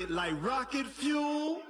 Like rocket fuel.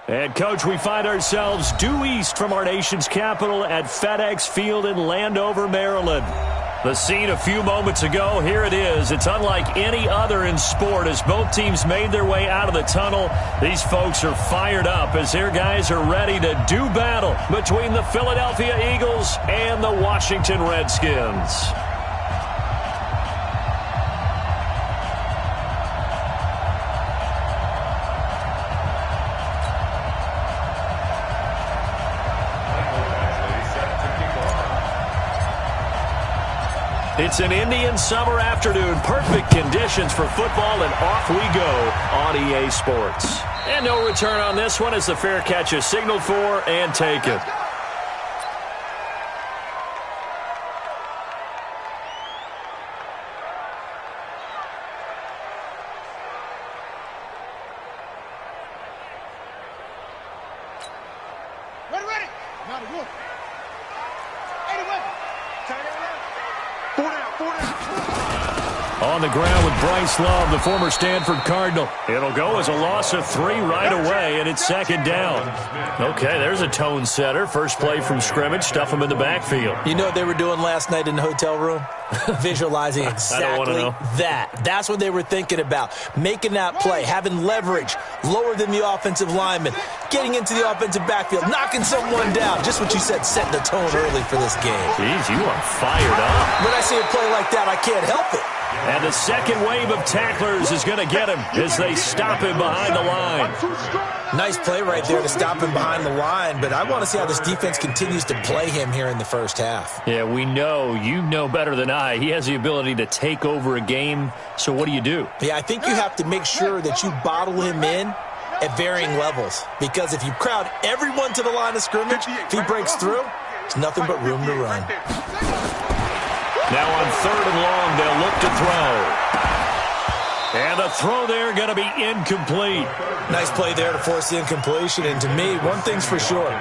And, Coach, we find ourselves due east from our nation's capital at FedEx Field in Landover, Maryland. The scene a few moments ago, here it is. It's unlike any other in sport as both teams made their way out of the tunnel. These folks are fired up as their guys are ready to do battle between the Philadelphia Eagles and the Washington Redskins. It's an Indian summer afternoon. Perfect conditions for football, and off we go on EA Sports. And no return on this one as the fair catch is signaled for and taken. Ready. Now the wolf. 81. Turn it around. On the ground with Bryce Love, the former Stanford Cardinal. It'll go as a loss of 3 right away, and it's second down. Okay, there's a tone setter. First play from scrimmage, stuff him in the backfield. You know what they were doing last night in the hotel room? Visualizing exactly that. That's what they were thinking about. Making that play, having leverage, lower than the offensive lineman, getting into the offensive backfield, knocking someone down. Just what you said, setting the tone early for this game. Jeez, you are fired up. When I see a play like that, I can't help it. And the second wave of tacklers is going to get him as they stop him behind the line. Nice play right there to stop him behind the line, but I want to see how this defense continues to play him here in the first half. Yeah, we know. You know better than I. He has the ability to take over a game, so what do you do? Yeah, I think you have to make sure that you bottle him in at varying levels, because if you crowd everyone to the line of scrimmage, if he breaks through, it's nothing but room to run. Now on 3rd and long, they'll look to throw. And the throw there going to be incomplete. Nice play there to force the incompletion. And to me, one thing's for sure.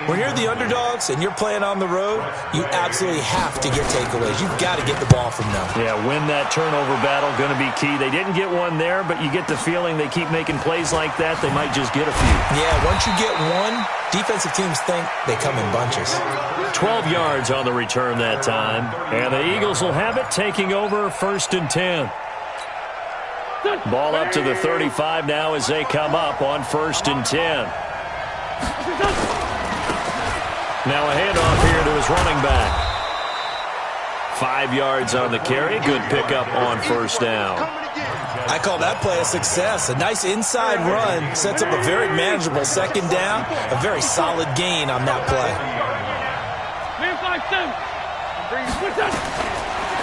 When you're the underdogs and you're playing on the road, you absolutely have to get takeaways. You've got to get the ball from them. Yeah, win that turnover battle, going to be key. They didn't get one there, but you get the feeling they keep making plays like that, they might just get a few. Yeah, once you get one, defensive teams think they come in bunches. 12 yards on the return that time. And the Eagles will have it, taking over 1st and 10. Ball up to the 35 now as they come up on 1st and 10. Now a handoff here to his running back. 5 yards on the carry. Good pickup on 1st down. I call that play a success. A nice inside run sets up a very manageable 2nd down. A very solid gain on that play.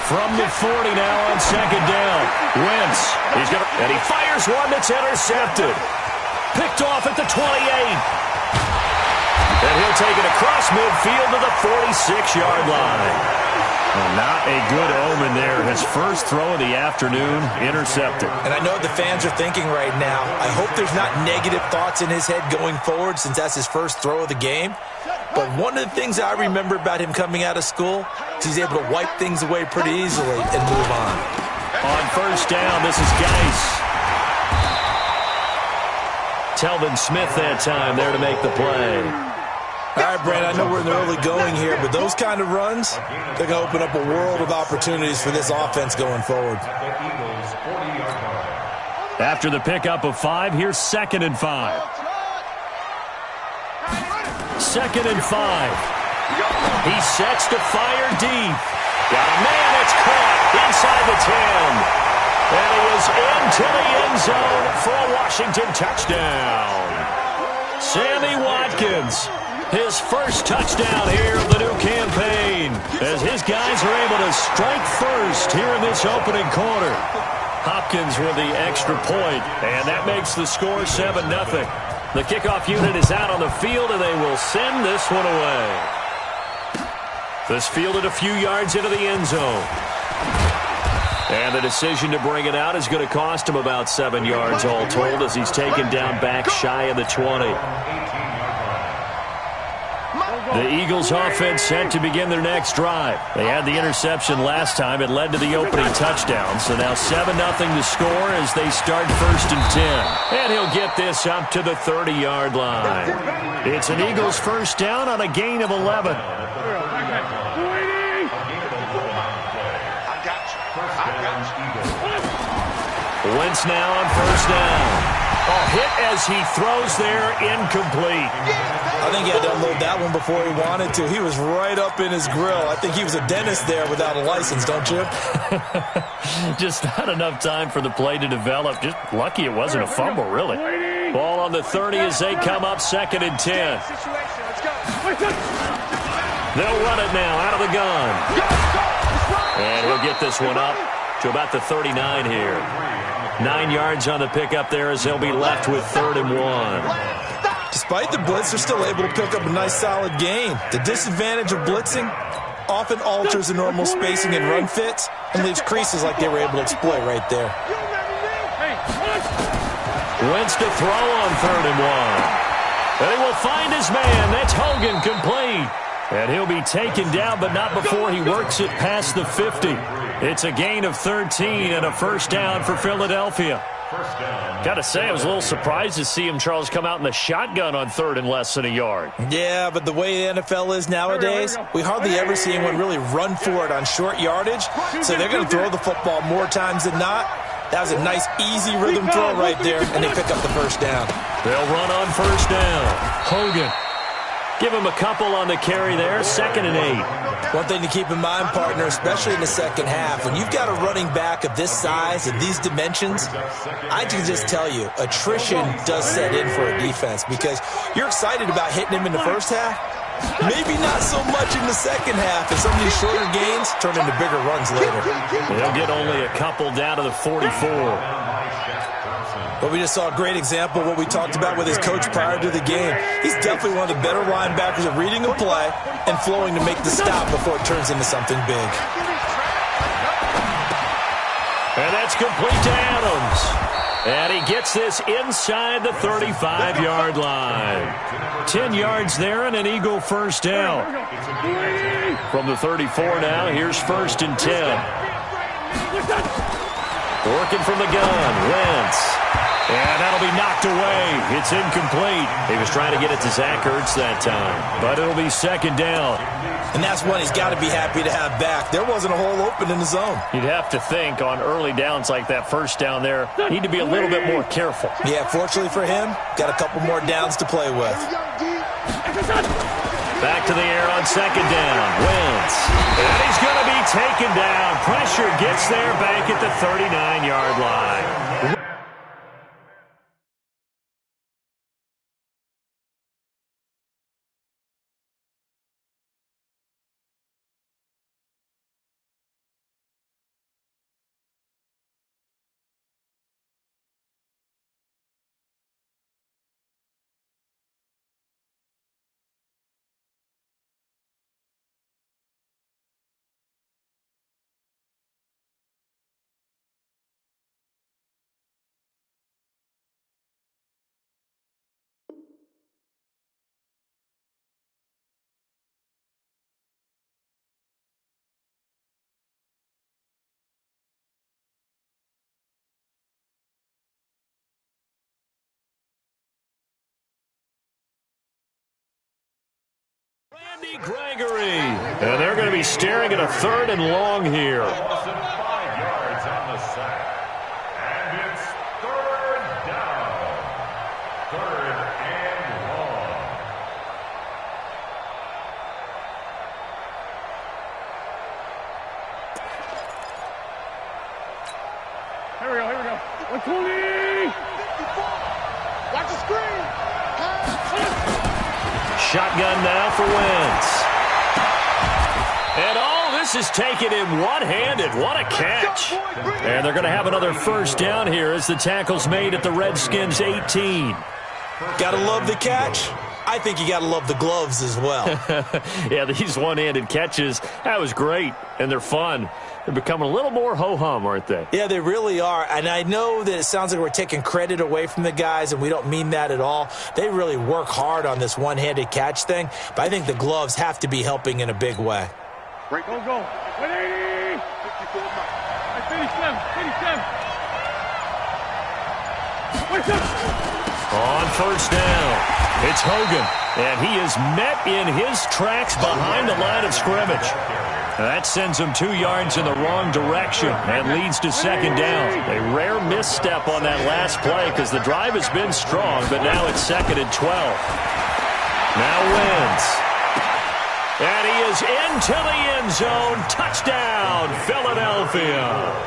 From the 40 now on 2nd down. Wentz. And he fires one that's intercepted. Picked off at the 28. And he'll take it across midfield to the 46-yard line. Well, not a good omen there. His first throw of the afternoon intercepted. And I know what the fans are thinking right now. I hope there's not negative thoughts in his head going forward since that's his first throw of the game. But one of the things I remember about him coming out of school is he's able to wipe things away pretty easily and move on. On first down, this is Geis. Telvin Smith that time there to make the play. All right, Brandon, I know we're in the early going here, but those kind of runs, they're going to open up a world of opportunities for this offense going forward. After the pickup of 5, here's 2nd and 5. 2nd and 5. He sets to fire deep. Got a man, it's caught inside the 10. And he is into the end zone for a Washington touchdown. Sammy Watkins. His first touchdown here of the new campaign as his guys are able to strike first here in this opening quarter. Hopkins with the extra point, and that makes the score 7-0. The kickoff unit is out on the field, and they will send this one away. This fielded a few yards into the end zone. And the decision to bring it out is going to cost him about 7 yards all told as he's taken down back shy of the 20. The Eagles offense set to begin their next drive. They had the interception last time. It led to the opening touchdown. So now 7-0 to score as they start 1st and 10. And he'll get this up to the 30-yard line. It's an Eagles first down on a gain of 11. Wentz now on first down. Hit as he throws there, incomplete. I think he had to unload that one before he wanted to. He was right up in his grill. I think he was a dentist there without a license, don't you? Just not enough time for the play to develop. Just lucky it wasn't a fumble, really. Ball on the 30 as they come up 2nd and 10. They'll run it now out of the gun. And he'll get this one up to about the 39 here. 9 yards on the pickup there as they'll be left with 3rd and 1. Despite the blitz, they're still able to pick up a nice solid gain. The disadvantage of blitzing often alters the normal spacing and run fits and leaves creases like they were able to exploit right there. Wentz to throw on 3rd and 1. And he will find his man. That's Hogan, complete. And he'll be taken down, but not before he works it past the 50. It's a gain of 13 and a first down for Philadelphia. Got to say, I was a little surprised to see him, Charles, come out in the shotgun on 3rd and less than a yard. Yeah, but the way the NFL is nowadays, we hardly ever see anyone really run for it on short yardage. So they're going to throw the football more times than not. That was a nice, easy rhythm throw right there, and they pick up the first down. They'll run on first down. Hogan. Give him a couple on the carry there, 2nd and 8. One thing to keep in mind, partner, especially in the second half, when you've got a running back of this size and these dimensions, I can just tell you, attrition does set in for a defense because you're excited about hitting him in the first half. Maybe not so much in the second half, and some of these shorter gains turn into bigger runs later. They'll get only a couple down to the 44. But we just saw a great example of what we talked about with his coach prior to the game. He's definitely one of the better linebackers at reading a play and flowing to make the stop before it turns into something big. And that's complete to Adams. And he gets this inside the 35-yard line. 10 yards there and an Eagle first down. From the 34 now, here's 1st and 10. Working from the gun, Wentz. And that'll be knocked away. It's incomplete. He was trying to get it to Zach Ertz that time. But it'll be 2nd down. And that's one he's got to be happy to have back. There wasn't a hole open in the zone. You'd have to think on early downs like that first down there, need to be a little bit more careful. Yeah, fortunately for him, got a couple more downs to play with. Back to the air on 2nd down. Wentz. And he's going to be taken down. Pressure gets there back at the 39-yard line. Gregory. And they're going to be staring at a 3rd and long here. 5 yards on the sack. And it's 3rd down. 3rd and long. Here we go. 120. Watch the screen. Shotgun now for Wentz. And this is taken in one-handed. What a catch. And they're going to have another first down here as the tackle's made at the Redskins' 18. Gotta love the catch. I think you gotta love the gloves as well. Yeah, these one-handed catches, that was great, and they're fun. They're becoming a little more ho-hum, aren't they? Yeah, they really are. And I know that it sounds like we're taking credit away from the guys, and we don't mean that at all. They really work hard on this one-handed catch thing, but I think the gloves have to be helping in a big way. Break, go. 180. 57. On first down, it's Hogan, and he is met in his tracks behind the line of scrimmage. That sends him 2 yards in the wrong direction and leads to 2nd down. A rare misstep on that last play because the drive has been strong, but now it's 2nd and 12. Now Wentz. And he is into the end zone. Touchdown, Philadelphia.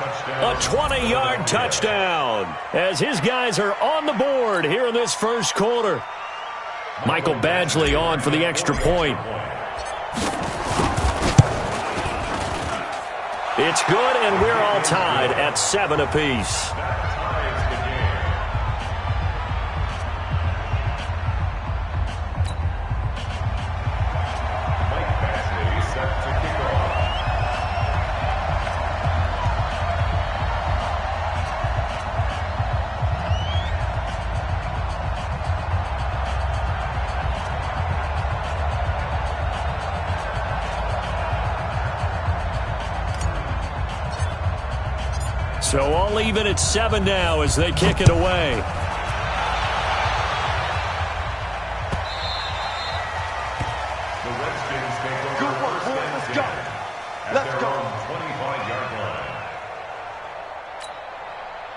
A 20-yard touchdown as his guys are on the board here in this first quarter. Michael Badgley on for the extra point. It's good, and we're all tied at 7 apiece. So all even at 7 now as they kick it away. The Redskins take over. Good one, boy. Let's go. 25-yard line.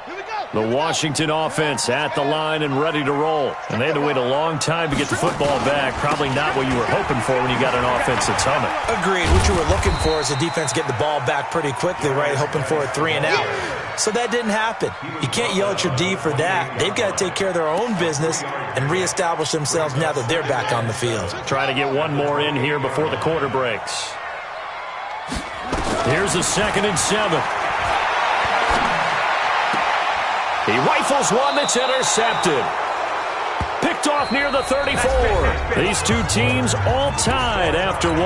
Here we go. The Washington offense at the line and ready to roll. And they had to wait a long time to get the football back. Probably not what you were hoping for when you got an offense that's humming. Agreed. What you were looking for is the defense get the ball back pretty quickly, right? Hoping for a 3 and out. So that didn't happen. You can't yell at your D for that. They've got to take care of their own business and reestablish themselves now that they're back on the field. Trying to get one more in here before the quarter breaks. Here's a 2nd and 7. He rifles one that's intercepted. Picked off near the 34. These two teams all tied after 1.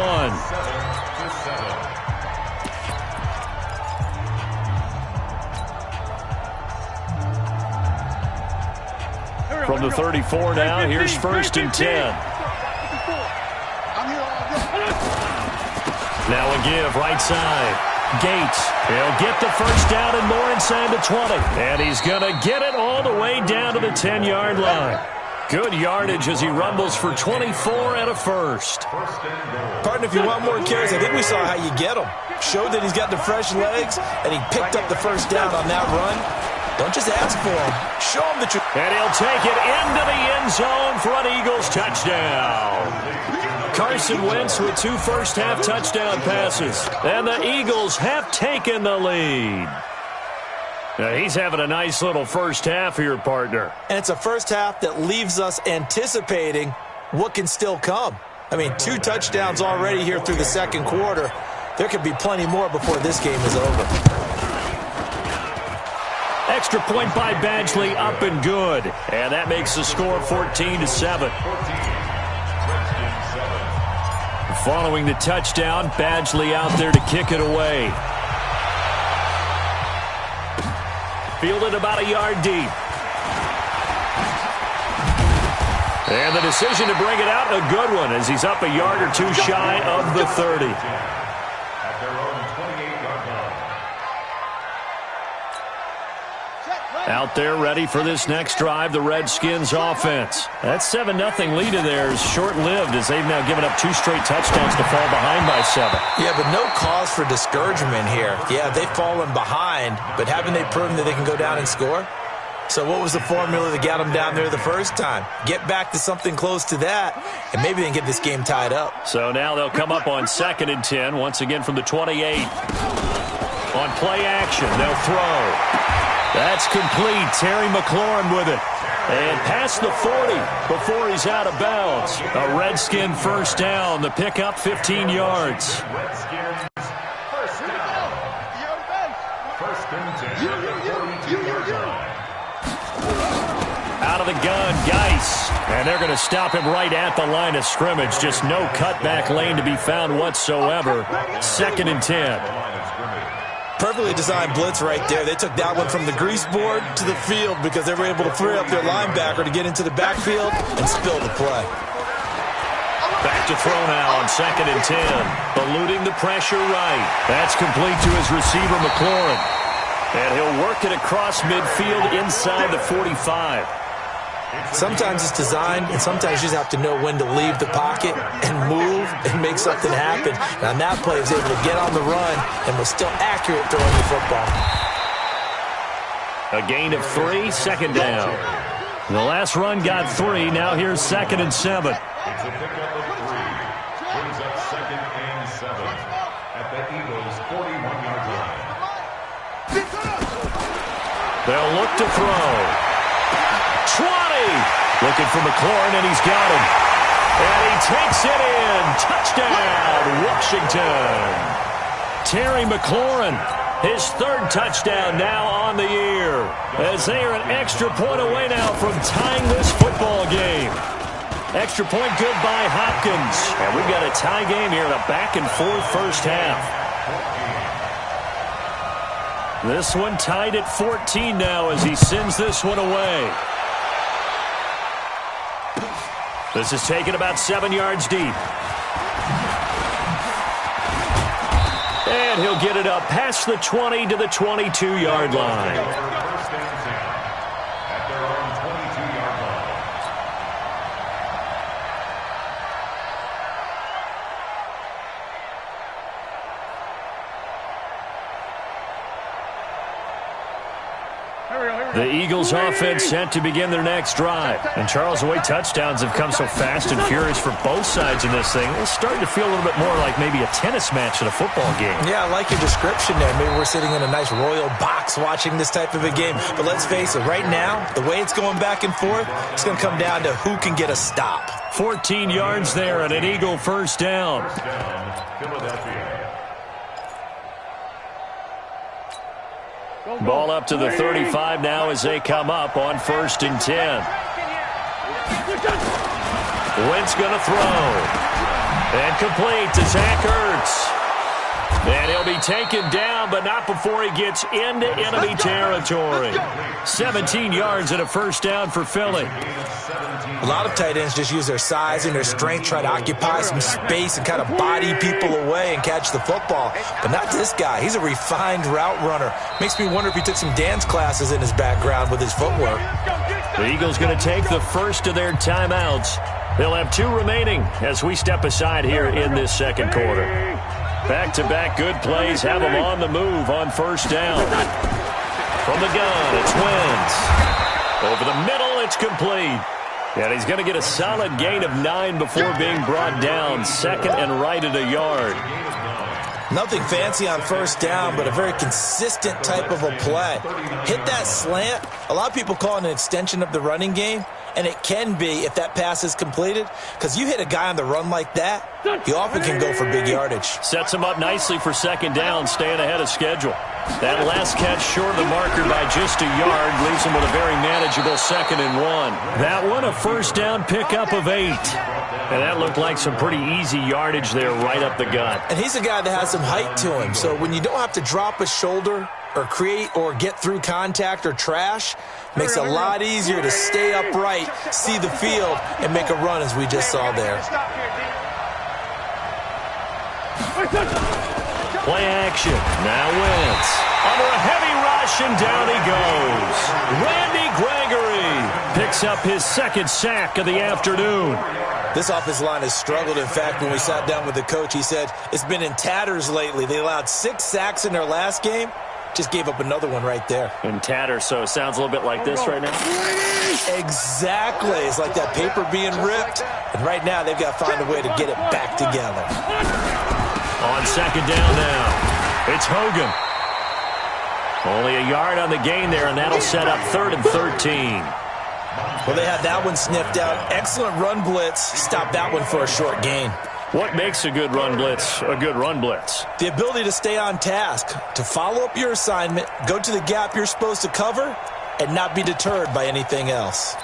From the 34 now, here's 1st and 10. Now a give right side. Gates. He'll get the first down and more inside the 20. And he's going to get it all the way down to the 10-yard line. Good yardage as he rumbles for 24 and a first. Partner, if you want more carries, I think we saw how you get them. Showed that he's got the fresh legs, and he picked up the first down on that run. Don't just ask for him. Show him that you... And he'll take it into the end zone for an Eagles touchdown. Carson Wentz with 2 first-half touchdown passes. And the Eagles have taken the lead. Now, he's having a nice little first half here, partner. And it's a first half that leaves us anticipating what can still come. I mean, 2 touchdowns already here through the second quarter. There could be plenty more before this game is over. Extra point by Badgley, up and good. And that makes the score 14-7. Following the touchdown, Badgley out there to kick it away. Fielded about a yard deep. And the decision to bring it out, a good one, as he's up a yard or 2 shy of the 30. Out there ready for this next drive, the Redskins offense. That 7-0 lead of theirs short-lived as they've now given up 2 straight touchdowns to fall behind by 7. Yeah, but no cause for discouragement here. Yeah, they've fallen behind, but haven't they proven that they can go down and score? So what was the formula that got them down there the first time? Get back to something close to that, and maybe they can get this game tied up. So now they'll come up on 2nd and 10, once again from the 28. On play action, they'll throw. That's complete. Terry McLaurin with it. And past the 40 before he's out of bounds. A Redskin first down. The pickup 15 yards. Redskins first down. First and 10. 42-yard line. Out of the gun, Geis. And they're going to stop him right at the line of scrimmage. Just no cutback lane to be found whatsoever. 2nd and 10. Perfectly designed blitz right there. They took that one from the grease board to the field because they were able to free up their linebacker to get into the backfield and spill the play. Back to throw now on 2nd and 10. Eluding the pressure right. That's complete to his receiver, McLaurin. And he'll work it across midfield inside the 45. Sometimes it's designed, and sometimes you just have to know when to leave the pocket and move and make something happen. And on that play, he was able to get on the run and was still accurate throwing the football. A gain of 3, 2nd down. The last run got 3. Now here's 2nd and 7. It's a pickup of 3. Brings up 2nd and 7 at the Eagles' 41-yard line. They'll look to throw. 20! Looking for McLaurin, and he's got him. And he takes it in. Touchdown, Washington. Terry McLaurin, his 3rd touchdown now on the year. As they are an extra point away now from tying this football game. Extra point good by Hopkins. And we've got a tie game here in a back-and-forth first half. This one tied at 14 now as he sends this one away. This is taken about 7 yards deep. And he'll get it up past the 20 to the 22-yard line. First and 10 at their own 22-yard line. The Eagles offense set to begin their next drive. And Charles, the way touchdowns have come so fast and furious for both sides in this thing, it's starting to feel a little bit more like maybe a tennis match at a football game. Yeah, I like your description there. Maybe we're sitting in a nice royal box watching this type of a game. But let's face it, right now, the way it's going back and forth, it's going to come down to who can get a stop. 14 yards there and an Eagle first down. First down, Philadelphia. Ball up to the 35 now as they come up on 1st and 10. Wentz going to throw. And complete to Zach Ertz. And he'll be taken down, but not before he gets into enemy territory. 17 yards and a first down for Philly. A lot of tight ends just use their size and their strength, try to occupy some space and kind of body people away and catch the football. But not this guy. He's a refined route runner. Makes me wonder if he took some dance classes in his background with his footwork. The Eagles going to take the first of their timeouts. They'll have 2 remaining as we step aside here in this second quarter. Back-to-back good plays have them on the move on first down. From the gun, it's Wentz. Over the middle, it's complete. And he's going to get a solid gain of 9 before being brought down. 2nd and right at a yard. Nothing fancy on first down, but a very consistent type of a play. Hit that slant. A lot of people call it an extension of the running game, and it can be if that pass is completed, because you hit a guy on the run like that, you often can go for big yardage. Sets him up nicely for 2nd down, staying ahead of schedule. That last catch short of the marker by just a yard leaves him with a very manageable 2nd and 1. That one a first down pickup of 8. And that looked like some pretty easy yardage there right up the gut. And he's a guy that has some height to him, so when you don't have to drop a shoulder or create or get through contact or trash, makes it a lot easier to stay upright, see the field, and make a run as we just saw there. Play action. Now Wentz. Under a heavy rush, and down he goes. picks up his second sack of the afternoon. This offensive line has struggled. In fact, when we sat down with the coach, he said it's been in tatters lately. They allowed 6 sacks in their last game. Just gave up another one right there. In tatters, so it sounds a little bit like this right now. Exactly. It's like that paper being ripped. And right now, they've got to find a way to get it back together. On second down now, it's Hogan. Only a yard on the gain there, and that'll set up 3rd and 13. Well, they had that one sniffed out. Excellent run blitz. Stop that one for a short gain. What makes a good run blitz a good run blitz? The ability to stay on task, to follow up your assignment, go to the gap you're supposed to cover, and not be deterred by anything else.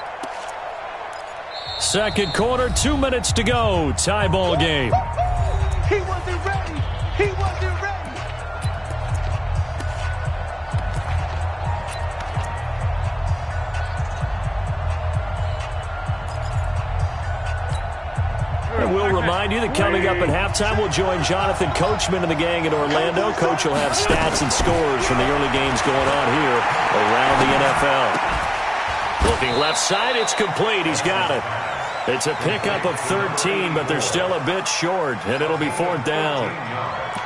Second quarter, 2 minutes to go. Tie ball game. He wasn't ready. He wasn't ready. And we'll remind you that coming up at halftime, we'll join Jonathan Coachman and the gang in Orlando. Coach will have stats and scores from the early games going on here around the NFL. Looking left side, it's complete. He's got it. It's a pickup of 13, but they're still a bit short, and it'll be 4th down.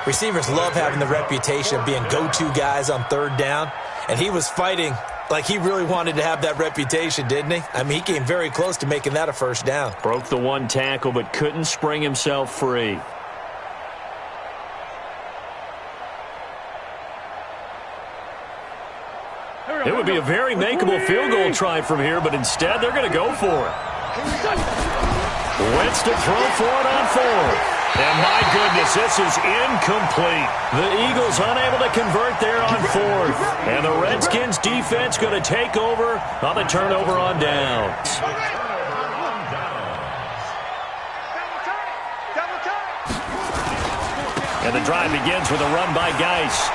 Receivers love having the reputation of being go-to guys on 3rd down, and he was fighting like he really wanted to have that reputation, didn't he? I mean, he came very close to making that a 1st down. Broke the one tackle, but couldn't spring himself free. It would be a very makeable field goal try from here, but instead they're going to go for it. Wentz to throw for it on 4th. And my goodness, this is incomplete. The Eagles unable to convert there on 4th. And the Redskins defense going to take over on the turnover on downs. And the drive begins with a run by Geis.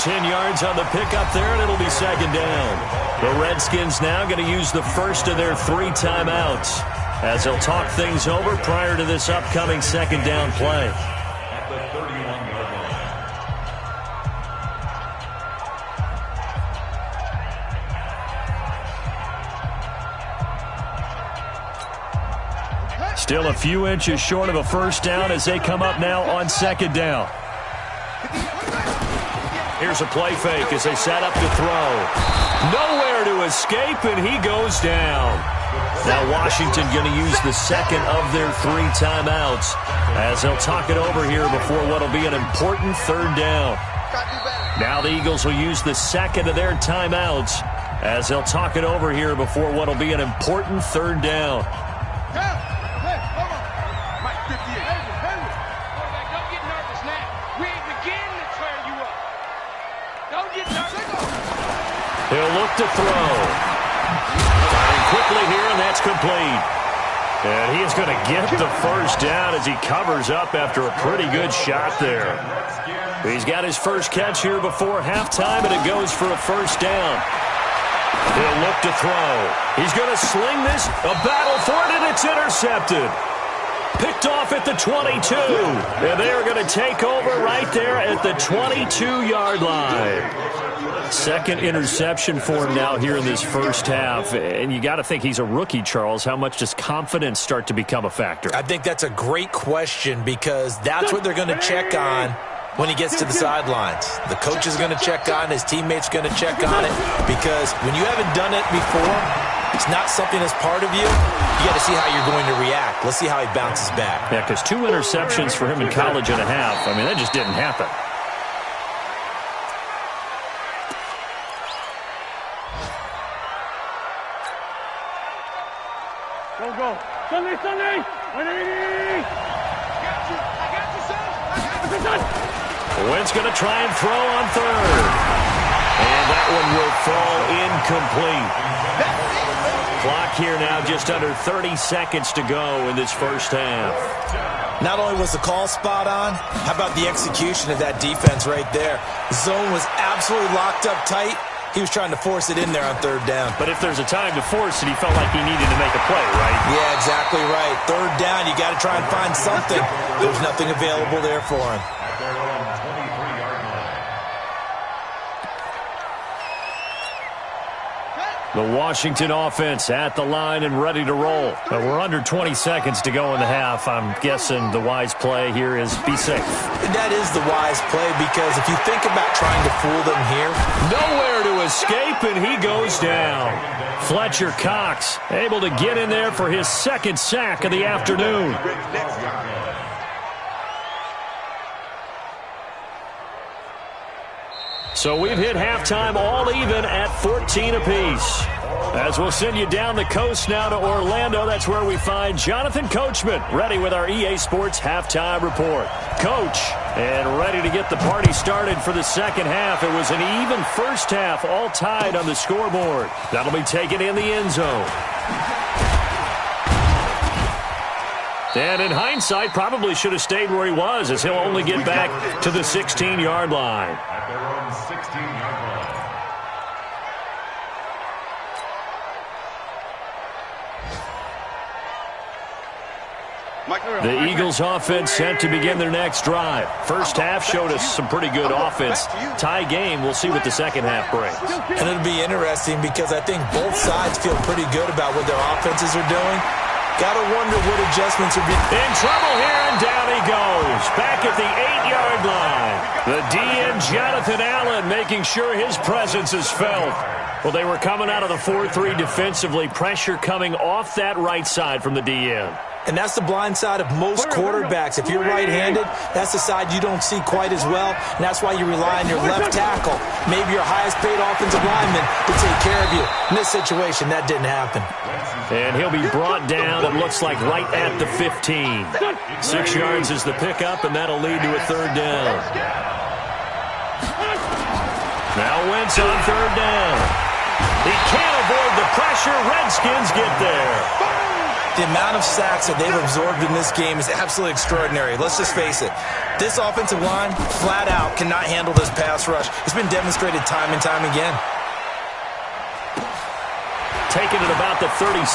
10 yards on the pickup there, and it'll be 2nd down. The Redskins now going to use the first of their 3 timeouts as they'll talk things over prior to this upcoming 2nd down play. At the 31-yard line. Still a few inches short of a 1st down as they come up now on 2nd down. Here's a play fake as they set up to throw. Nowhere to escape, and he goes down. Now Washington going to use the 2nd of their 3 timeouts as they'll talk it over here before what will be an important 3rd down. Now the Eagles will use the 2nd of their timeouts as they'll talk it over here before what will be an important 3rd down. He'll look to throw. Firing quickly here, and that's complete. And he is going to get the 1st down as he covers up after a pretty good shot there. He's got his first catch here before halftime, and it goes for a 1st down. He'll look to throw. He's going to sling this, a battle for it, and it's intercepted. Picked off at the 22. And they are going to take over right there at the 22-yard line. 2nd interception for him now here in this 1st half. And you got to think he's a rookie, Charles. How much does confidence start to become a factor? I think that's a great question because that's what they're going to check on when he gets to the sidelines. The coach is going to check on it. His teammates are going to check on it because when you haven't done it before, it's not something that's part of you. You got to see how you're going to react. Let's see how he bounces back. Yeah, because 2 interceptions for him in college and a half. I mean, that just didn't happen. Go. Sunday! I got you, son. Wentz going to try and throw on 3rd. And that one will fall incomplete. Clock here now just under 30 seconds to go in this 1st half. Not only was the call spot on, how about the execution of that defense right there? The zone was absolutely locked up tight. He was trying to force it in there on 3rd down. But if there's a time to force it, he felt like he needed to make a play, right? Yeah, exactly right. 3rd down, you got to try and find something. There's nothing available there for him. At their own 23-yard line. The Washington offense at the line and ready to roll. We're under 20 seconds to go in the half. I'm guessing the wise play here is be safe. That is the wise play, because if you think about trying to fool them here. Nowhere to escape, and he goes down. Fletcher Cox able to get in there for his second sack of the afternoon. So we've hit halftime all even at 14 apiece. As we'll send you down the coast now to Orlando, that's where we find Jonathan Coachman, ready with our EA Sports halftime report. Coach, and ready to get the party started for the second half. It was an even first half, all tied on the scoreboard. That'll be taken in the end zone. And in hindsight, probably should have stayed where he was, as he'll only get back to the 16-yard line. At their own 16-yard line. The Eagles offense set to begin their next drive. First half showed us some pretty good offense. Tie game, we'll see what the second half brings. And it'll be interesting because I think both sides feel pretty good about what their offenses are doing. Gotta wonder what adjustments are being... In trouble here, and down he goes. Back at the 8-yard line. The DN, Jonathan Allen, making sure his presence is felt. Well, they were coming out of the 4-3 defensively. Pressure coming off that right side from the DN. And that's the blind side of most quarterbacks. If you're right-handed, that's the side you don't see quite as well, and that's why you rely on your left tackle. Maybe your highest-paid offensive lineman to take care of you. In this situation, that didn't happen. And he'll be brought down, it looks like, right at the 15. 6 yards is the pickup, and that'll lead to a third down. Now Wentz on third down. He can't avoid the pressure. Redskins get there. The amount of sacks that they've absorbed in this game is absolutely extraordinary. Let's just face it. This offensive line, flat out, cannot handle this pass rush. It's been demonstrated time and time again. Taken at about the 36.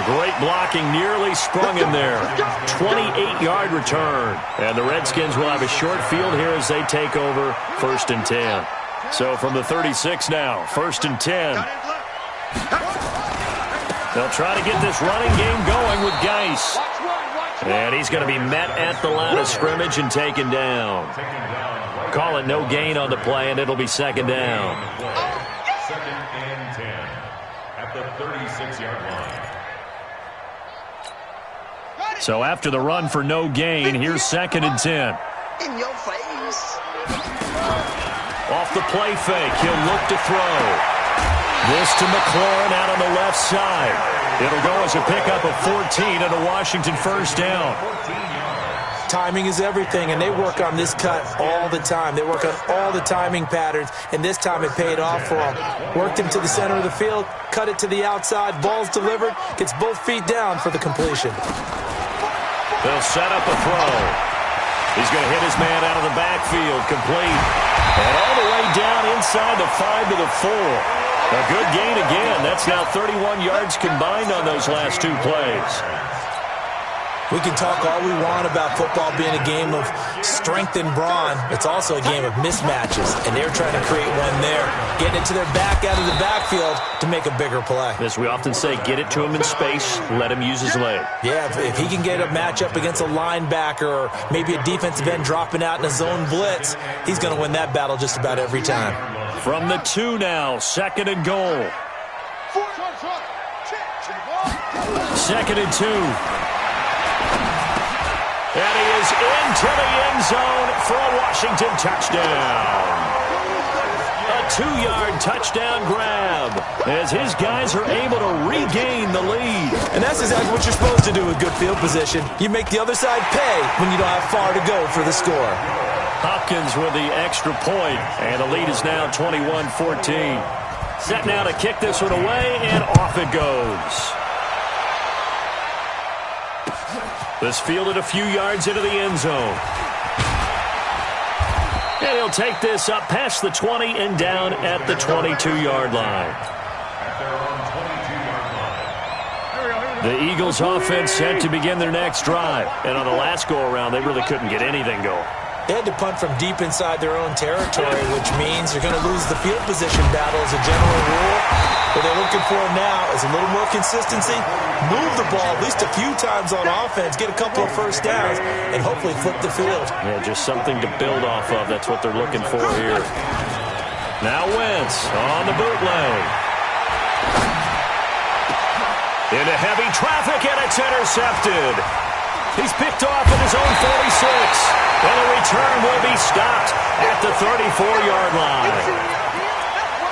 Great blocking, nearly sprung him there. 28-yard return. And the Redskins will have a short field here as they take over 1st and 10. So from the 36 now, 1st and 10. They'll try to get this running game going with Geis. And he's going to be met at the line of scrimmage and taken down. Call it no gain on the play, and it'll be second down. 2nd and 10 at the 36-yard line. So after the run for no gain, here's 2nd and 10. In your face. Off the play fake, he'll look to throw. This to McLaurin out on the left side. It'll go as a pickup of 14 and a Washington first down. Timing is everything, and they work on this cut all the time. They work on all the timing patterns, and this time it paid off for them. Worked him to the center of the field, cut it to the outside, ball's delivered, gets both feet down for the completion. They'll set up a throw. He's going to hit his man out of the backfield, complete. And all the way down inside the 5 to the 4. A good gain again. That's now 31 yards combined on those last 2 plays. We can talk all we want about football being a game of strength and brawn. It's also a game of mismatches, and they're trying to create one there, getting it to their back out of the backfield to make a bigger play. As we often say, get it to him in space, let him use his leg. Yeah, if he can get a matchup against a linebacker or maybe a defensive end dropping out in a zone blitz, he's going to win that battle just about every time. From the 2 now, 2nd and goal. 2nd and 2. And he is into the end zone for a Washington touchdown. A 2-yard touchdown grab as his guys are able to regain the lead. And that's exactly what you're supposed to do with good field position. You make the other side pay when you don't have far to go for the score. Hopkins with the extra point, and the lead is now 21-14. Set now to kick this one away, and off it goes. This fielded a few yards into the end zone. And he'll take this up past the 20 and down at the 22-yard line. The Eagles offense set to begin their next drive. And on the last go-around, they really couldn't get anything going. They had to punt from deep inside their own territory, which means you're going to lose the field position battle as a general rule. What they're looking for now is a little more consistency, move the ball at least a few times on offense, get a couple of first downs, and hopefully flip the field. Yeah, just something to build off of. That's what they're looking for here. Now Wentz on the bootleg. Into heavy traffic, and it's intercepted. He's picked off at his own 46. And the return will be stopped at the 34-yard line.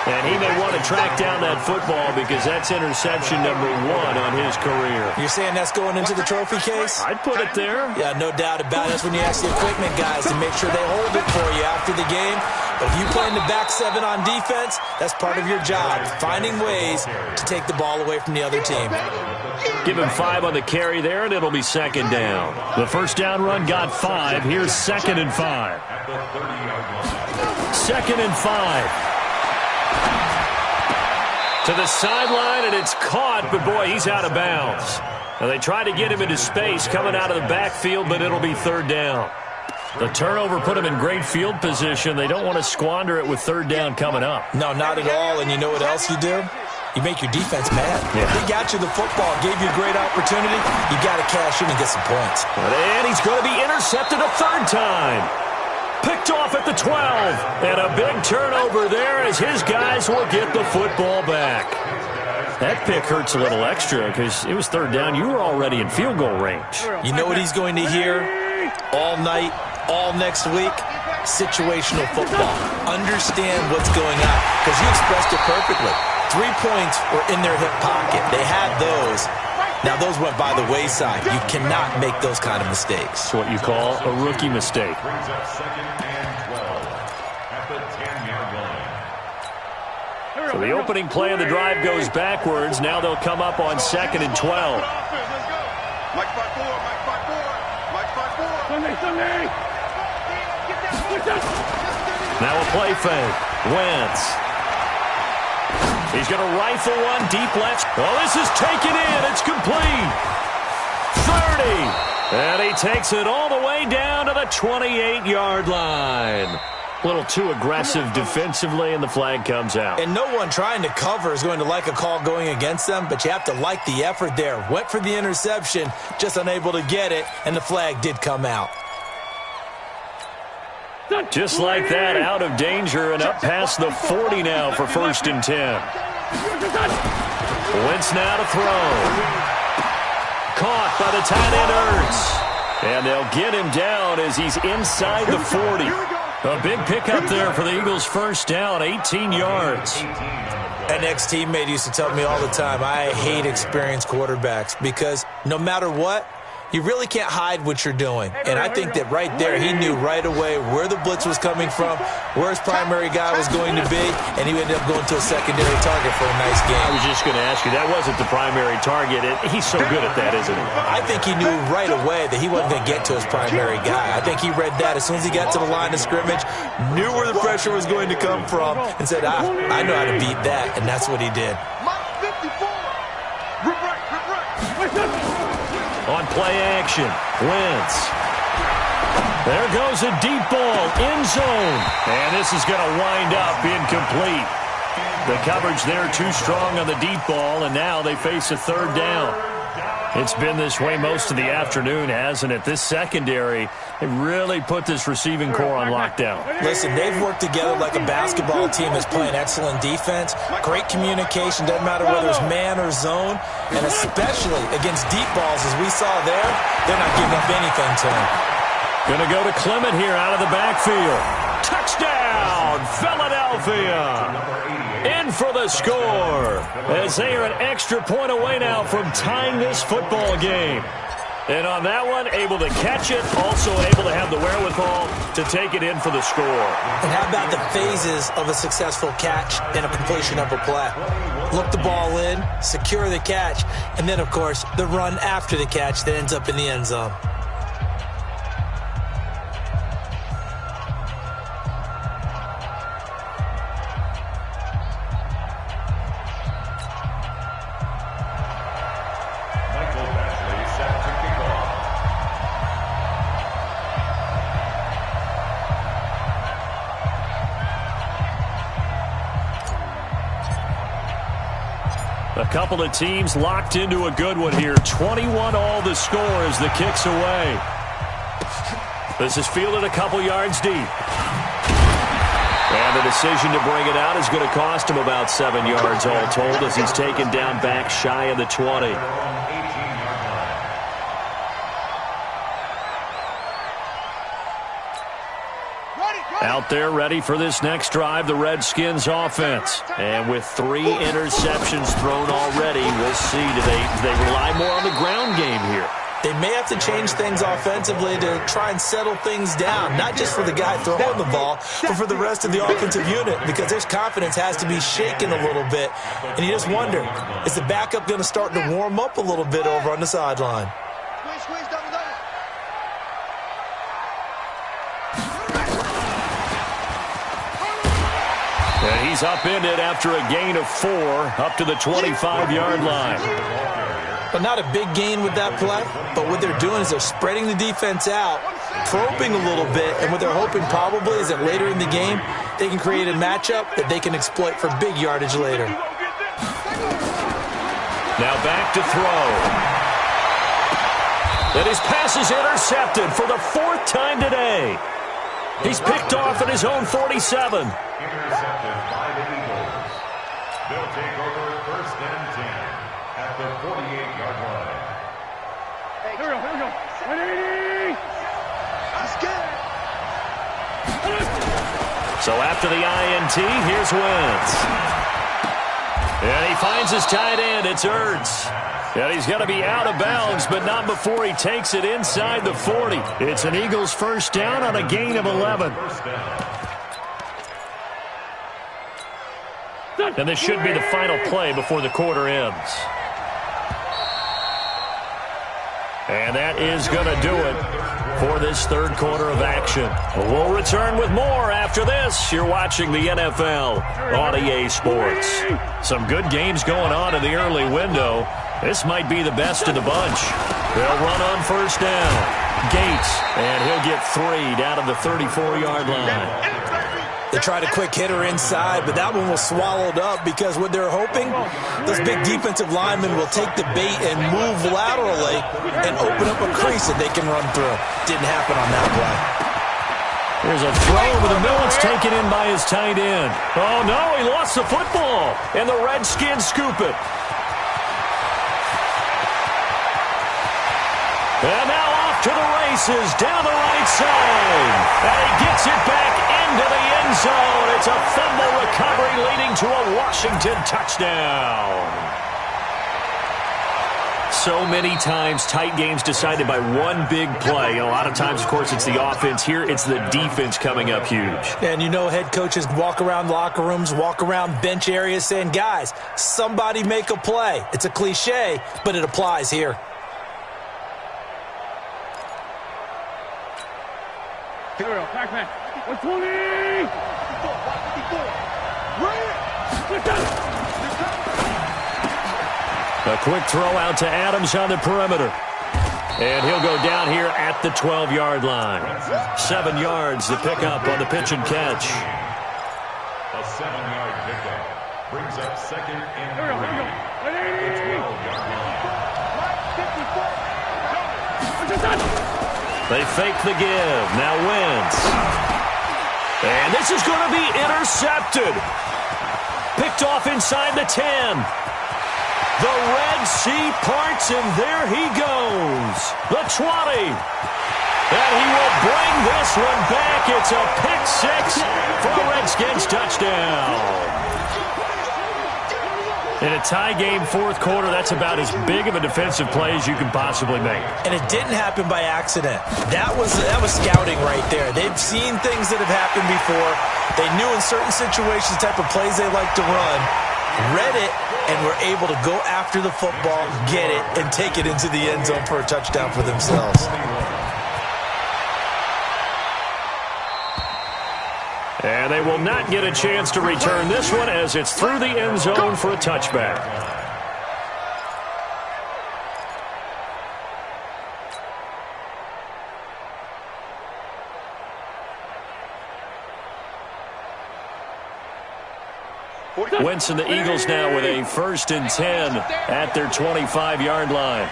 And he may want to track down that football because that's interception number 1 on his career. You're saying that's going into the trophy case? I'd put it there. Yeah, no doubt about it. That's when you ask the equipment guys to make sure they hold it for you after the game. But if you play in the back 7 on defense, that's part of your job, finding ways to take the ball away from the other team. Give him 5 on the carry there, and it'll be second down. The first down run got 5. Here's 2nd and 5. 2nd and 5. To the sideline, and it's caught, but boy, he's out of bounds. Now they try to get him into space coming out of the backfield, but it'll be 3rd down. The turnover put him in great field position. They don't want to squander it with 3rd down coming up. No, not at all, and you know what else you do? You make your defense mad. Yeah. They got you the football, gave you a great opportunity. You got to cash in and get some points. And he's going to be intercepted a 3rd time. Picked off at the 12. And a big turnover there as his guys will get the football back. That pick hurts a little extra because it was 3rd down. You were already in field goal range. You know what he's going to hear all night, all next week? Situational football. Understand what's going on because you expressed it perfectly. 3 points were in their hip pocket. They had those. Now, those went by the wayside. You cannot make those kind of mistakes. It's what you call a rookie mistake. Brings up 2nd and 12 at the 10-yard line. So the opening play of the drive goes backwards. Now they'll come up on 2nd and 12. Mike 5-4, Mike 5-4, Mike 5-4. Sunday. Now a play fake. Wentz. He's going to rifle one deep left. Oh, this is taken in. It's complete. 30. And he takes it all the way down to the 28-yard line. A little too aggressive defensively, and the flag comes out. And no one trying to cover is going to like a call going against them, but you have to like the effort there. Went for the interception, just unable to get it, and the flag did come out. Just like that, out of danger and up past the 40 now for 1st and 10. Wentz now to throw. Caught by the tight end Ertz. And they'll get him down as he's inside the 40. A big pickup there for the Eagles' first down, 18 yards. An ex-teammate used to tell me all the time, I hate experienced quarterbacks because no matter what, you really can't hide what you're doing. And I think that right there, he knew right away where the blitz was coming from, where his primary guy was going to be, and he ended up going to a secondary target for a nice game. I was just going to ask you, that wasn't the primary target. He's so good at that, isn't he? I think he knew right away that he wasn't going to get to his primary guy. I think he read that as soon as he got to the line of scrimmage, knew where the pressure was going to come from, and said, I know how to beat that, and that's what he did. On play action, Wentz. There goes a deep ball, end zone. And this is going to wind up incomplete. The coverage there too strong on the deep ball, and now they face a 3rd down. It's been this way most of the afternoon, hasn't it? This secondary, they really put this receiving core on lockdown. Listen, they've worked together like a basketball team that's playing excellent defense. Great communication, doesn't matter whether it's man or zone. And especially against deep balls, as we saw there, they're not giving up anything to him. Going to go to Clement here out of the backfield. Touchdown, Philadelphia! In for the score, as they are an extra point away now from tying this football game. And on that one, able to catch it, also able to have the wherewithal to take it in for the score. And how about the phases of a successful catch and a completion of a play? Look the ball in, secure the catch, and then, of course, the run after the catch that ends up in the end zone. A couple of teams locked into a good one here. 21 all the score as the kick's away. This is fielded a couple yards deep. And the decision to bring it out is going to cost him about 7 yards all told as he's taken down back shy of the 20. Out there ready for this next drive, the Redskins offense. And with 3 interceptions thrown already, we'll see. Do they rely more on the ground game here? They may have to change things offensively to try and settle things down, not just for the guy throwing the ball, but for the rest of the offensive unit, because their confidence has to be shaken a little bit. And you just wonder, is the backup going to start to warm up a little bit over on the sideline? And he's upended after a gain of 4 up to the 25-yard line. But not a big gain with that play, but what they're doing is they're spreading the defense out, probing a little bit, and what they're hoping probably is that later in the game they can create a matchup that they can exploit for big yardage later. Now back to throw. And his pass is intercepted for the 4th time today. He's picked off at his own 47. Intercepted by the Eagles. They'll take over 1st and 10 at the 48-yard line. Here we go. 180. That's good. So after the INT, here's Wentz. And he finds his tight end. It's Ertz. And he's going to be out of bounds, but not before he takes it inside the 40. It's an Eagles first down on a gain of 11. And this should be the final play before the quarter ends. And that is going to do it for this 3rd quarter of action. We'll return with more after this. You're watching the NFL on EA Sports. Some good games going on in the early window. This might be the best of the bunch. They'll run on 1st down. Gates, and he'll get 3 down to the 34-yard line. They tried a quick hitter inside, but that one was swallowed up because what they're hoping, those big defensive linemen will take the bait and move laterally and open up a crease that they can run through. Didn't happen on that play. There's a throw over the middle. It's taken in by his tight end. Oh, no, he lost the football, and the Redskins scoop it. And now off to the races down the right side. And he gets it back into the end zone. It's a fumble recovery leading to a Washington touchdown. So many times tight games decided by one big play. A lot of times, of course, it's the offense. Here, it's the defense coming up huge. And you know head coaches walk around locker rooms, walk around bench areas saying, guys, somebody make a play. It's a cliche, but it applies here. Here we go. Back. 120. A quick throw out to Adams on the perimeter. And he'll go down here at the 12-yard line. 7 yards to pick up on the pitch and catch. A 7-yard pickup brings up 2nd and 3. Here we go. 12-yard line. They fake the give. Now Wentz. And this is going to be intercepted. Picked off inside the 10. The Red Sea parts, and there he goes. The 20. And he will bring this one back. It's a pick 6 for a Redskins touchdown. In a tie game 4th quarter, that's about as big of a defensive play as you can possibly make. And it didn't happen by accident. That was scouting right there. They've seen things that have happened before. They knew in certain situations the type of plays they like to run, read it, and were able to go after the football, get it, and take it into the end zone for a touchdown for themselves. And they will not get a chance to return this one as it's through the end zone for a touchback. Wentz and the Eagles now with a 1st and 10 at their 25-yard line.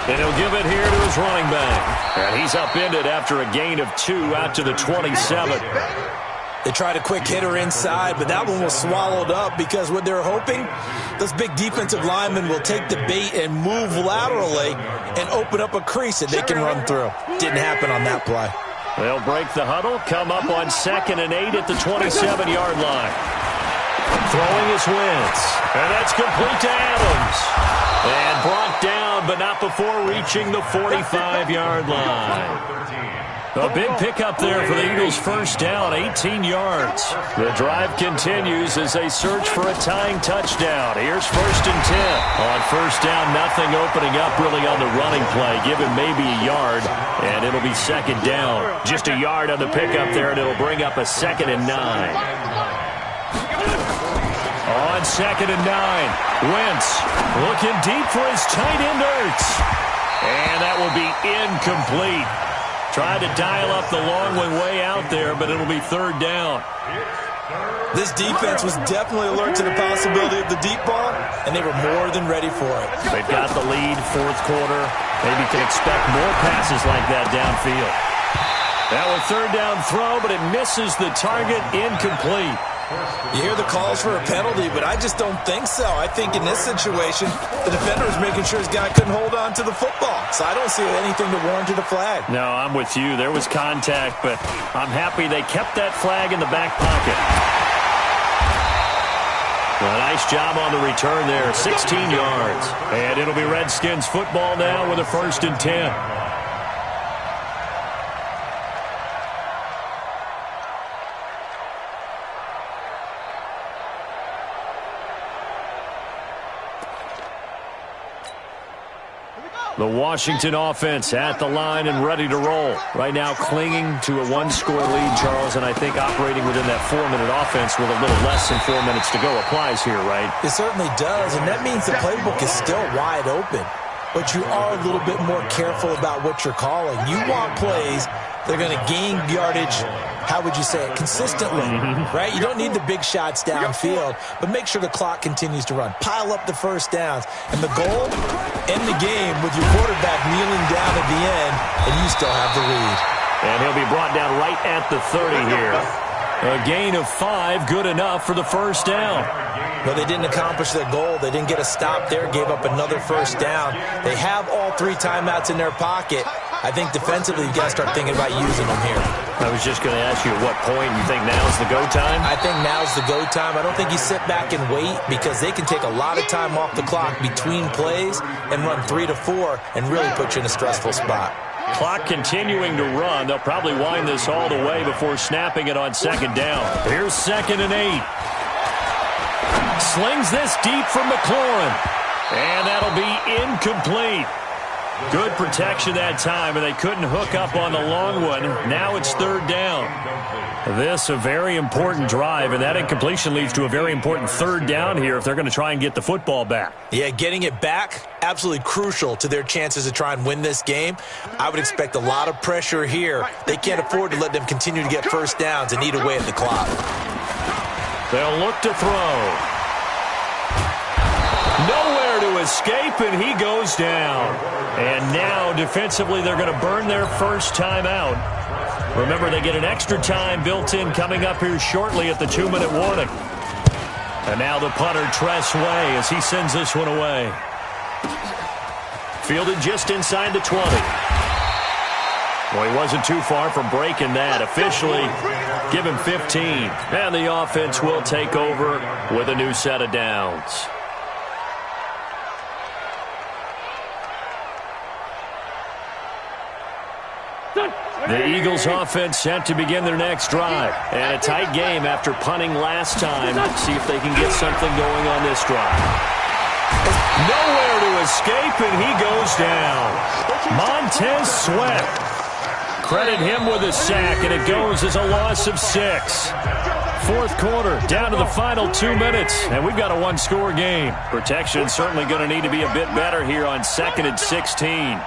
And he'll give it here to his running back. And he's upended after a gain of 2 out to the 27. They tried a quick hitter inside, but that one was swallowed up because what they're hoping, those big defensive linemen will take the bait and move laterally and open up a crease that they can run through. Didn't happen on that play. They'll break the huddle, come up on 2nd and 8 at the 27-yard line. Throwing his Wentz. And that's complete to Adams. And brought down, but not before reaching the 45-yard line. A big pickup there for the Eagles' 1st down, 18 yards. The drive continues as they search for a tying touchdown. Here's 1st and 10. On 1st down, nothing opening up really on the running play. Give him maybe a yard, and it'll be 2nd down. Just a yard on the pickup there, and it'll bring up a 2nd and 9. On 2nd and 9, Wentz looking deep for his tight end Ertz. And that will be incomplete. Tried to dial up the long one way out there, but it'll be 3rd down. This defense was definitely alert to the possibility of the deep ball, and they were more than ready for it. They've got the lead, 4th quarter. Maybe can expect more passes like that downfield. That was 3rd down throw, but it misses the target, incomplete. You hear the calls for a penalty, but I just don't think so. I think in this situation, the defender was making sure his guy couldn't hold on to the football. So I don't see anything to warrant a flag. No, I'm with you. There was contact, but I'm happy they kept that flag in the back pocket. A nice job on the return there, 16 yards. And it'll be Redskins football now with a 1st and 10. The Washington offense at the line and ready to roll. Right now clinging to a 1-score lead, Charles, and I think operating within that 4-minute offense with a little less than 4 minutes to go applies here, right? It certainly does, and that means the playbook is still wide open. But you are a little bit more careful about what you're calling. You want plays that are going to gain yardage, how would you say it, consistently, right? You don't need the big shots downfield, but make sure the clock continues to run. Pile up the 1st downs. And the goal, end the game with your quarterback kneeling down at the end, and you still have the lead. And he'll be brought down right at the 30 here. A gain of 5, good enough for the 1st down. But they didn't accomplish their goal. They didn't get a stop there, gave up another 1st down. They have all 3 timeouts in their pocket. I think defensively you've got to start thinking about using them here. I was just going to ask you at what point you think now's the go time? I think now's the go time. I don't think you sit back and wait because they can take a lot of time off the clock between plays and run 3 to 4 and really put you in a stressful spot. Clock continuing to run. They'll probably wind this all the way before snapping it on 2nd down. Here's 2nd and 8. Slings this deep from McLaurin. And that'll be incomplete. Good protection that time, and they couldn't hook up on the long one. Now it's 3rd down. This a very important drive, and that incompletion leads to a very important 3rd down here if they're going to try and get the football back. Yeah, getting it back, absolutely crucial to their chances to try and win this game. I would expect a lot of pressure here. They can't afford to let them continue to get 1st downs and eat away at the clock. They'll look to throw. Nowhere to escape, and he goes down. And now, defensively, they're going to burn their 1st time out. Remember, they get an extra time built in coming up here shortly at the 2-minute warning. And now the punter, Tress Way, as he sends this one away. Fielded just inside the 20. Well, he wasn't too far from breaking that. Officially, give him 15. And the offense will take over with a new set of downs. The Eagles offense set to begin their next drive. And a tight game after punting last time. See if they can get something going on this drive. Nowhere to escape, and he goes down. Montez Sweat. Credit him with a sack, and it goes as a loss of 6. fourth quarter, down to the final 2 minutes, and we've got a one-score game. Protection certainly going to need to be a bit better here on 2nd and 16.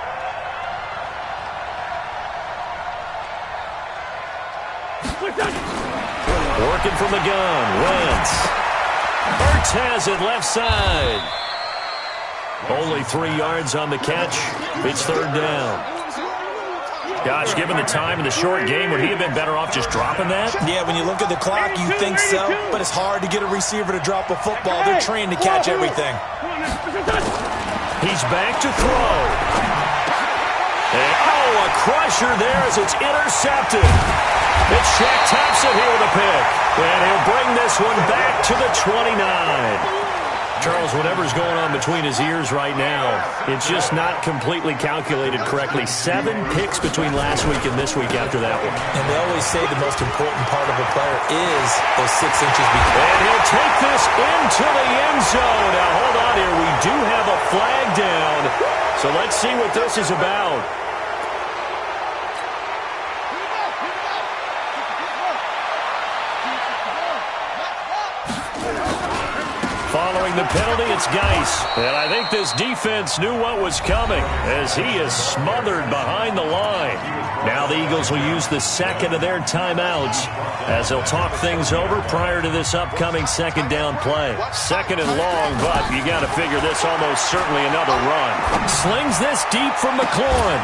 Working from the gun, Wentz. Ertz has it left side. Only 3 yards on the catch. It's third down. Gosh, given the time in the short game, would he have been better off just dropping that? Yeah, when you look at the clock, you think so, but it's hard to get a receiver to drop a football. They're trained to catch everything. He's back to throw. And, a crusher there as it's intercepted. It's Shaq Thompson here with a pick. And he'll bring this one back to the 29. Charles, whatever's going on between his ears right now, it's just not completely calculated correctly. 7 picks between last week and this week after that one. And they always say the most important part of a player is those 6 inches between. And he'll take this into the end zone. Now, hold on here. We do have a flag down. So let's see what this is about. Following the penalty, it's Geis. And I think this defense knew what was coming as he is smothered behind the line. Now the Eagles will use the second of their timeouts as they'll talk things over prior to this upcoming second down play. Second and long, but you got to figure this almost certainly another run. Slings this deep from McLaurin.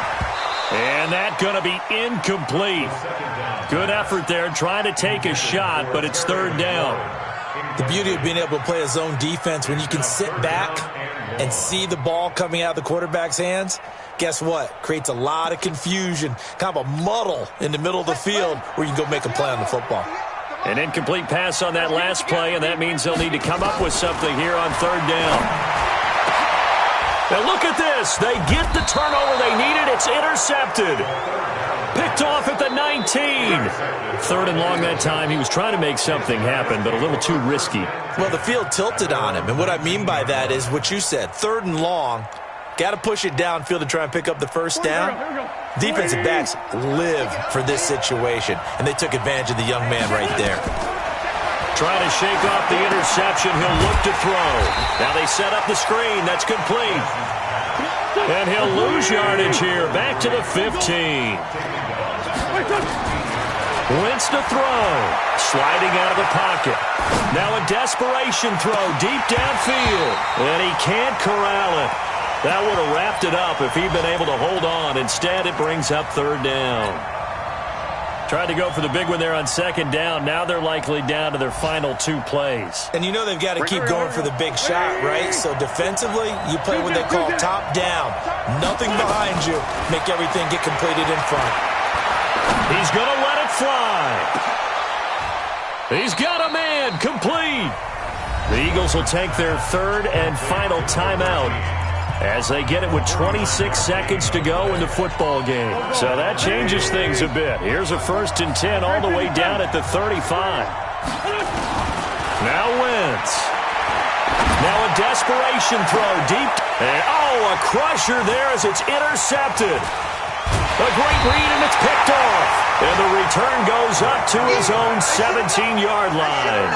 And that going to be incomplete. Good effort there trying to take a shot, but it's third down. The beauty of being able to play a zone defense when you can sit back and see the ball coming out of the quarterback's hands, guess what? Creates a lot of confusion, kind of a muddle in the middle of the field where you can go make a play on the football. An incomplete pass on that last play, and that means they'll need to come up with something here on third down. Now look at this. They get the turnover they needed. It's intercepted. Picked off at the 19. Third and long that time. He was trying to make something happen, but a little too risky. Well, the field tilted on him, and what I mean by that is what you said. Third and long, got to push it downfield to try and pick up the first down. Defensive backs live for this situation, and they took advantage of the young man right there. Trying to shake off the interception. He'll look to throw. Now they set up the screen. That's complete. And he'll lose yardage here. Back to the 15. Wentz to throw. Sliding out of the pocket. Now a desperation throw deep downfield. And he can't corral it. That would have wrapped it up if he'd been able to hold on. Instead, it brings up third down. Tried to go for the big one there on second down. Now they're likely down to their final 2 plays. And you know they've got to keep going for the big shot, right? So defensively, you play what they call top down. Nothing behind you. Make everything get completed in front. He's going to let it fly. He's got a man. Complete. The Eagles will take their third and final timeout as they get it with 26 seconds to go in the football game. So that changes things a bit. Here's a 1st and 10 all the way down at the 35. Now Wentz. Now a desperation throw deep. And, a crusher there as it's intercepted. A great read, and it's picked off. And the return goes up to his own 17-yard line.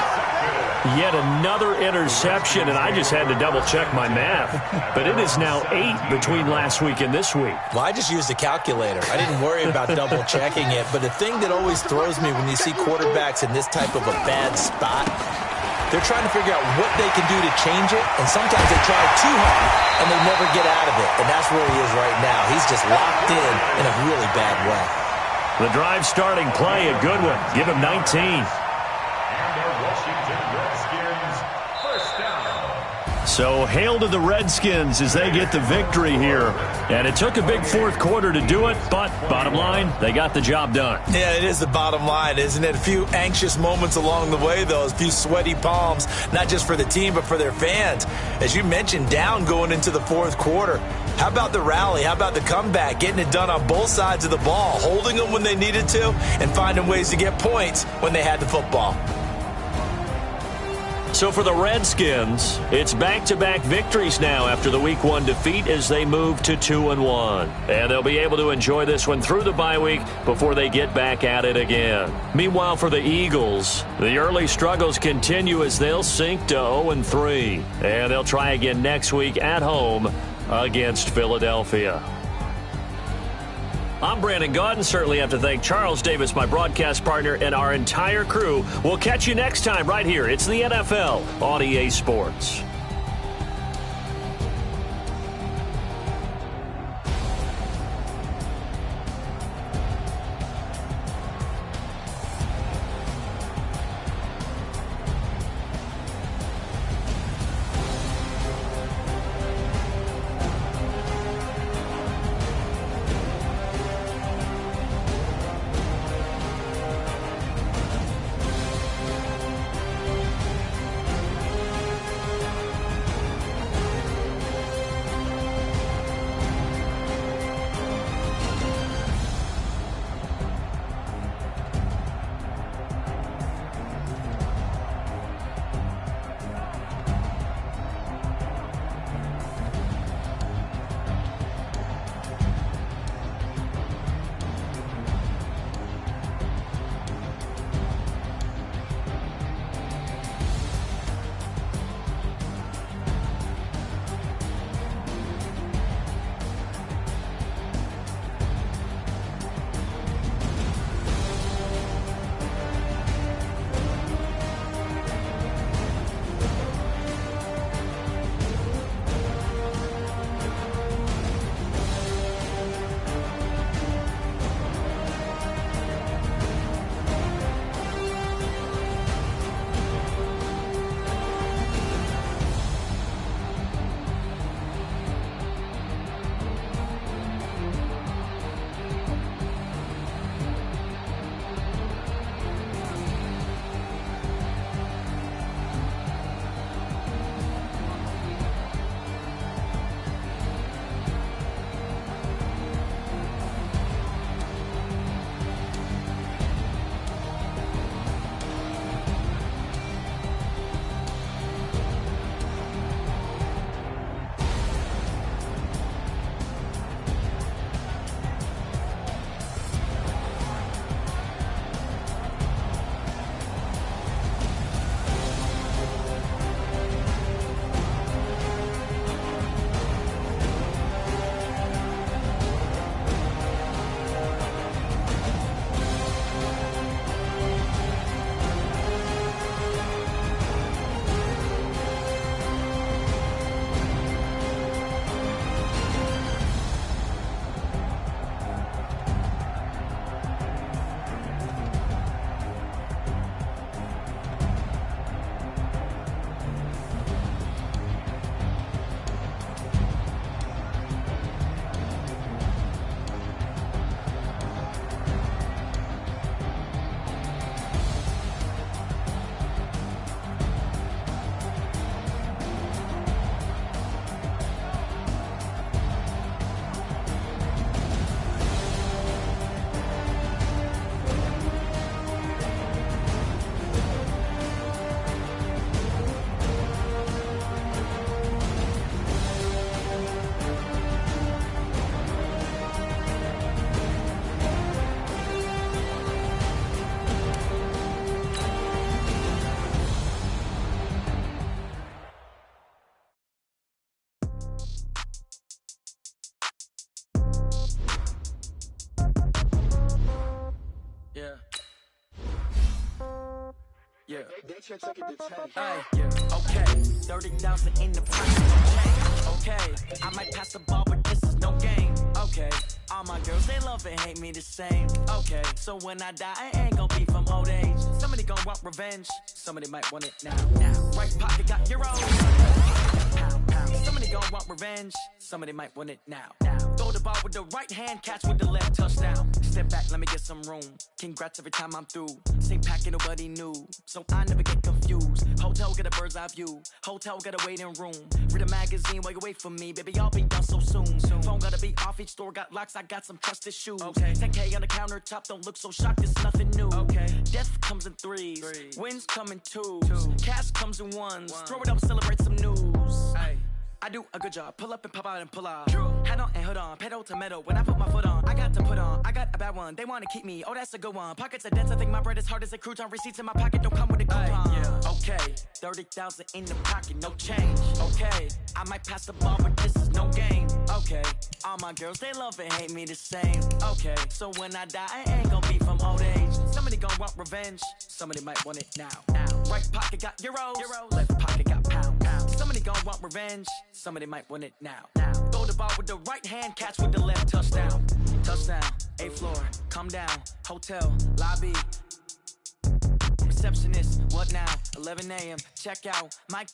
Yet another interception, and I just had to double-check my math. But it is now 8 between last week and this week. Well, I just used a calculator. I didn't worry about double-checking it. But the thing that always throws me when you see quarterbacks in this type of a bad spot, they're trying to figure out what they can do to change it, and sometimes they try too hard, and they never get out of it. And that's where he is right now. He's just locked in a really bad way. The drive starting play, a good one. Give him 19. So hail to the Redskins as they get the victory here. And it took a big fourth quarter to do it, but bottom line, they got the job done. Yeah, it is the bottom line, isn't it? A few anxious moments along the way, though, a few sweaty palms, not just for the team, but for their fans. As you mentioned, down going into the fourth quarter. How about the rally? How about the comeback? Getting it done on both sides of the ball, holding them when they needed to, and finding ways to get points when they had the football. So for the Redskins, it's back-to-back victories now after the Week 1 defeat as they move to 2-1. And they'll be able to enjoy this one through the bye week before they get back at it again. Meanwhile, for the Eagles, the early struggles continue as they'll sink to 0-3. And they'll try again next week at home against Philadelphia. I'm Brandon Gaudin. Certainly have to thank Charles Davis, my broadcast partner, and our entire crew. We'll catch you next time right here. It's the NFL on EA Sports. Yeah. Okay. 30,000 in the front. Okay. I might pass the ball, but this is no game. Okay. All my girls, they love and hate me the same. Okay. So when I die, I ain't gonna be from old age. Somebody gonna want revenge. Somebody might want it now. Right pocket got your own. Pound, pound. Somebody gon' want revenge, somebody might want it now. Throw the ball with the right hand, catch with the left, touchdown. Step back, let me get some room. Congrats every time I'm through. Same packet, nobody new, so I never get confused. Hotel get a bird's eye view. Hotel get a waiting room. Read a magazine while you wait for me, baby. I'll be done so soon. Phone gotta be off, each store got locks. I got some trusted shoes. 10K on the countertop, don't look so shocked. It's nothing new. Death comes in threes, wins come in twos, cash comes in ones. Throw it up, celebrate some news. I do a good job, pull up and pop out and pull out. Hat on and hood on, pedal to metal. When I put my foot on, I got to put on. I got a bad one, they wanna keep me. Oh, that's a good one. Pockets are dense, I think my bread is hard as a crouton. Receipts in my pocket don't come with a coupon. Okay, 30,000 in the pocket, no change. Okay, I might pass the ball, but this is no game. Okay, all my girls, they love and hate me the same. Okay, so when I die, I ain't gon' be from old age. Somebody gon' want revenge, somebody might want it now. Right pocket got euros, left pocket got pounds. Somebody gon' want revenge, somebody might want it now. Throw the ball with the right hand, catch with the left, touchdown. Touchdown, 8th floor, come down, hotel, lobby. Receptionist, what now? 11 a.m., check out, Mike.